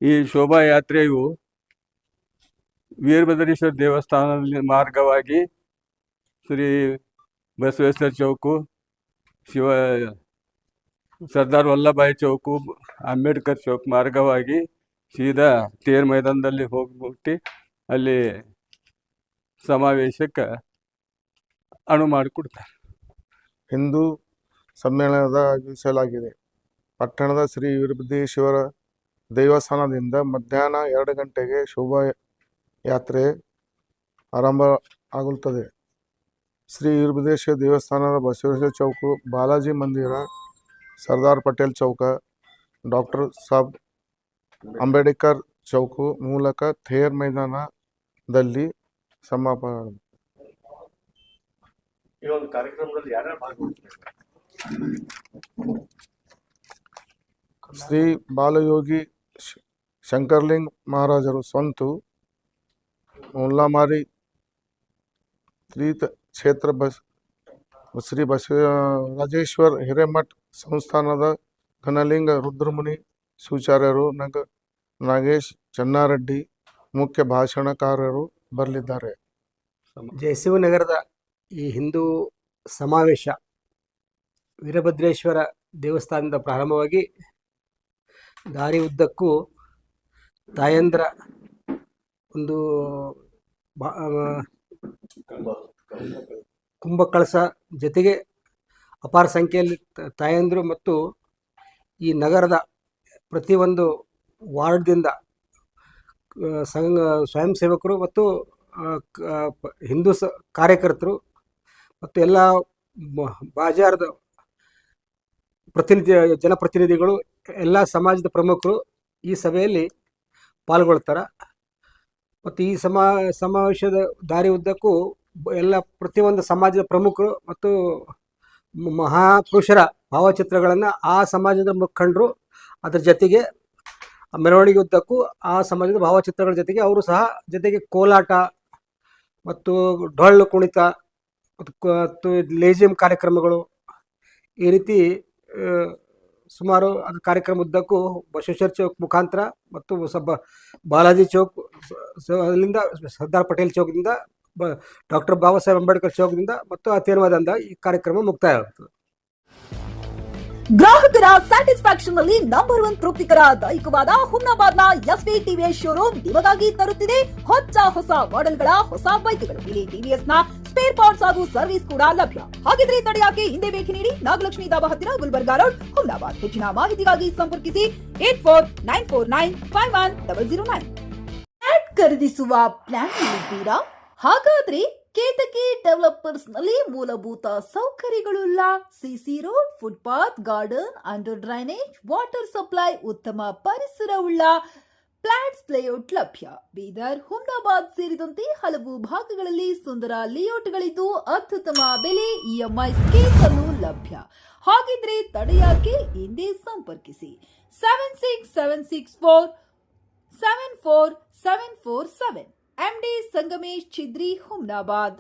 ಈ ಶೋಭಾಯಾತ್ರೆಯು ವೀರಭದ್ರೇಶ್ವರ ದೇವಸ್ಥಾನದ ಮಾರ್ಗವಾಗಿ ಶ್ರೀ ಬಸವೇಶ್ವರ ಚೌಕು, ಸರ್ದಾರ್ ವಲ್ಲಭಾಯಿ ಚೌಕು, ಅಂಬೇಡ್ಕರ್ ಚೌಕ್ ಮಾರ್ಗವಾಗಿ ಸೀದಾ ತೇರ್ ಮೈದಾನದಲ್ಲಿ ಹೋಗ್ಬಿಟ್ಟು ಅಲ್ಲಿ ಸಮಾವೇಶಕ್ಕೆ ಅನುವು ಮಾಡಿಕೊಡ್ತಾರೆ. ಹಿಂದೂ ಸಮ್ಮೇಳನದಾಗಿಸಲಾಗಿದೆ. ಪಟ್ಟಣದ ಶ್ರೀ ವೀರಭದ್ರೇಶ್ವರ ದೇವಸ್ಥಾನದಿಂದ ಮಧ್ಯಾಹ್ನ 2 ಗಂಟೆಗೆ ಶೋಭಾಯಾತ್ರೆ ಆರಂಭ ಆಗುತ್ತದೆ. ಶ್ರೀ ವೀರಭದ್ರೇಶ್ವರ ದೇವಸ್ಥಾನದ ಬಸವೇಶ್ವರ ಚೌಕು, ಬಾಲಾಜಿ ಮಂದಿರ, ಸರ್ದಾರ್ ಪಟೇಲ್ ಚೌಕ, ಡಾಕ್ಟರ್ ಸಾಬ್ ಅಂಬೇಡ್ಕರ್ ಚೌಕು ಮೂಲಕ ಥೇರ್ ಮೈದಾನದಲ್ಲಿ ಸಮಾಪನ. ಈ ಒಂದು ಕಾರ್ಯಕ್ರಮದಲ್ಲಿ ಯಾರ್ಯಾರು ಭಾಗವಹಿಸಬೇಕು? ಶ್ರೀ ಬಾಲಯೋಗಿ ಶಂಕರಲಿಂಗ ಮಹಾರಾಜರು ಸ್ವಂತು, ಮುಲ್ಲಾಮಾರಿ ತೀರ್ಥ ಕ್ಷೇತ್ರ, ಶ್ರೀ ರಾಜೇಶ್ವರ ಹಿರೇಮಠ್ ಸಂಸ್ಥಾನದ ಘನಲಿಂಗ ರುದ್ರಮುನಿ ಶಿವಾಚಾರ್ಯರು, ನಾಗೇಶ್ ಚನ್ನಾರೆಡ್ಡಿ ಮುಖ್ಯ ಭಾಷಣಕಾರರು ಬರಲಿದ್ದಾರೆ. ಜಯಸಿಂಹನಗರದ ಈ ಹಿಂದೂ ಸಮಾವೇಶ ವೀರಭದ್ರೇಶ್ವರ ದೇವಸ್ಥಾನದಿಂದ ಪ್ರಾರಂಭವಾಗಿ ದಾರಿ ಉದ್ದಕ್ಕೂ ತಾಯಂದ್ರ ಒಂದು ಕುಂಭಕಳಸ ಜೊತೆಗೆ ಅಪಾರ ಸಂಖ್ಯೆಯಲ್ಲಿ ತಾಯಂದರು ಮತ್ತು ಈ ನಗರದ ಪ್ರತಿಯೊಂದು ವಾರ್ಡ್ದಿಂದ ಸ್ವಯಂ ಸೇವಕರು ಮತ್ತು ಹಿಂದೂ ಕಾರ್ಯಕರ್ತರು ಮತ್ತು ಎಲ್ಲ ಬಾಜಾರದ ಜನಪ್ರತಿನಿಧಿಗಳು, ಎಲ್ಲ ಸಮಾಜದ ಪ್ರಮುಖರು ಈ ಸಭೆಯಲ್ಲಿ ಪಾಲ್ಗೊಳ್ತಾರೆ. ಮತ್ತು ಈ ಸಮಾವೇಶದ ದಾರಿ ಉದ್ದಕ್ಕೂ ಎಲ್ಲ ಪ್ರತಿಯೊಂದು ಸಮಾಜದ ಪ್ರಮುಖರು ಮತ್ತು ಮಹಾಪುರುಷರ ಭಾವಚಿತ್ರಗಳನ್ನು ಆ ಸಮಾಜದ ಮುಖಂಡರು, ಅದರ ಜೊತೆಗೆ ಮೆರವಣಿಗೆ ಉದ್ದಕ್ಕೂ ಆ ಸಮಾಜದ ಭಾವಚಿತ್ರಗಳ ಜೊತೆಗೆ ಅವರು ಸಹ ಜೊತೆಗೆ ಕೋಲಾಟ ಮತ್ತು ಡೊಳ್ಳು ಕುಣಿತ ಮತ್ತು ಲೇಜಿಯಂ ಕಾರ್ಯಕ್ರಮಗಳು, ಈ ರೀತಿ ಸುಮಾರು ಅದು ಕಾರ್ಯಕ್ರಮ ಉದ್ದಕ್ಕೂ ಬಸವೇಶ್ವರ ಚೌಕ್ ಮುಖಾಂತರ ಮತ್ತು ಬಾಲಾಜಿ ಚೌಕ್ ಅಲ್ಲಿಂದ ಸರ್ದಾರ್ ಪಟೇಲ್ ಚೌಕದಿಂದ ಡಾಕ್ಟರ್ ಬಾಬಾ ಸಾಹೇಬ್ ಅಂಬೇಡ್ಕರ್ ಚೌಕದಿಂದ ಮತ್ತು ಆ ತೀರ್ಮಾನದಿಂದ ಈ ಕಾರ್ಯಕ್ರಮ ಮುಕ್ತಾಯ ಆಗುತ್ತದೆ. ಗ್ರಾಹಕರ ಸ್ಯಾಟಿಸ್ಫ್ಯಾಕ್ಷನ್ ನಲ್ಲಿ ನಂಬರ್ 1 ತೃಪ್ತಿಕರ ದೈಹಿಕವಾದ ಹುಮ್ನಾಬಾದ್ನ ಎಸ್ವಿ ಟಿವಿಎಸ್ ಶೋರೂಮ್ ನಿಮಗಾಗಿ ತರುತ್ತಿದೆ ಹೊಸ ಮಾಡೆಲ್ಗಳ ಹೊಸ ಬೈಕ್ಗಳು. ಇಲ್ಲಿ ಟಿವಿಎಸ್ ನ ಸ್ಪೇರ್ ಪಾರ್ಟ್ಸ್ ಹಾಗೂ ಸರ್ವಿಸ್ ಕೂಡ ಲಭ್ಯ. ಹಾಗಿದ್ರೆ ತಡೆಯಾಕೆ ಹಿಂದೆ ಭೇಟಿ ನೀಡಿ ನಾಗಲಕ್ಷ್ಮಿ ದಾಬಾ ಹತ್ತಿರ ಗುಲ್ಬರ್ಗಾ ರೋಡ್, ಹುಮ್ನಾಬಾದ್. ಹೆಚ್ಚಿನ ಮಾಹಿತಿಗಾಗಿ ಸಂಪರ್ಕಿಸಿ 8494951009. ಫ್ಲಾಟ್ ಖರೀದಿಸುವ ಪ್ಲಾನ್ ಇದ್ದೀರಾ? ಹಾಗಾದ್ರೆ ಕೇತಕಿ ಡೆವಲಪರ್ಸ್ ನಲ್ಲಿ ಮೂಲಭೂತ ಸೌಕರ್ಯಗಳುಳ್ಳ CC road, footpath, garden, under drainage, water supply, ಉತ್ತಮ ಪರಿಸರವುಳ್ಳ ಫ್ಲಾಟ್ಸ್ ಲೇಔಟ್ ಲಭ್ಯ. ಬೀದರ್, ಹುಮ್ನಾಬಾದ್ ಸೇರಿದಂತೆ ಹಲವು ಭಾಗಗಳಲ್ಲಿ ಸುಂದರ ಲೇಔಟ್ಗಳಿದ್ದು ಅತ್ಯುತ್ತಮ ಬೆಲೆ, ಇಎಂಐ ಸ್ಕೀಮ್ಸ್ ಅನ್ನು ಲಭ್ಯ. ಹಾಗಿದ್ರೆ ತಡೆಯಾಕೆ ಹಿಂದೆ ಸಂಪರ್ಕಿಸಿ 7676474747. MD ಸಂಗಮೇಶ್ ಚಿದ್ರಿ, ಹುಮ್ನಾಬಾದ್.